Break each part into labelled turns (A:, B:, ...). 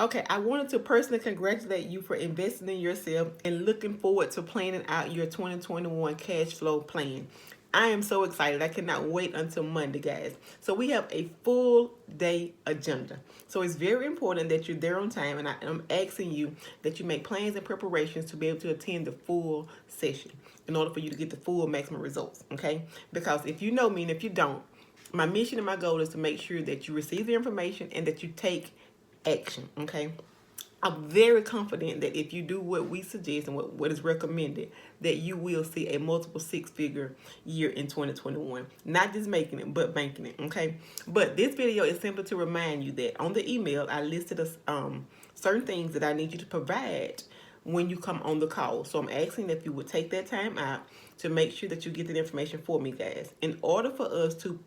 A: Okay, I wanted to personally congratulate you for investing in yourself and looking forward to planning out your 2021 cash flow plan. I am so excited. I cannot wait until Monday, guys. So we have a full day agenda. So it's very important that you're there on time, and I'm asking you that you make plans and preparations to be able to attend the full session in order for you to get the full maximum results, okay? Because if you know me and if you don't, my mission and my goal is to make sure that you receive the information and that you take action, okay? I'm very confident that if you do what we suggest and what is recommended, that you will see a multiple six-figure year in 2021. Not just making it, but banking it, okay? But this video is simply to remind you that on the email, I listed certain things that I need you to provide when you come on the call. So I'm asking if you would take that time out to make sure that you get that information for me, guys. In order for us to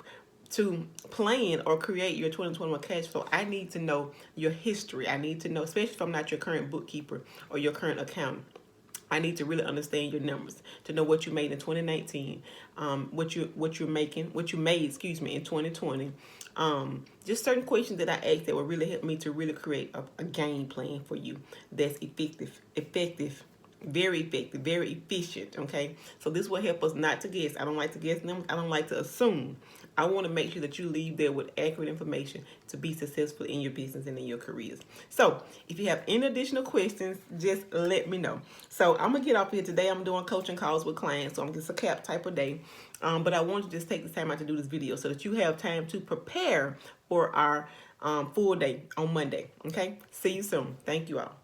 A: plan or create your 2021 cash flow, I need to know your history. I need to know, especially if I'm not your current bookkeeper or your current accountant, I need to really understand your numbers to know what you made in 2019, what you made, in 2020. Just certain questions that I asked that will really help me to really create a game plan for you that's effective, very effective, very efficient, okay? So this will help us not to guess. I don't like to guess numbers. I don't like to assume. I want to make sure that you leave there with accurate information to be successful in your business and in your careers. So if you have any additional questions, just let me know. So I'm going to get off here today. I'm doing coaching calls with clients, so I'm just a cap type of day. But I want to just take this time out to do this video so that you have time to prepare for our full day on Monday, okay? See you soon. Thank you all.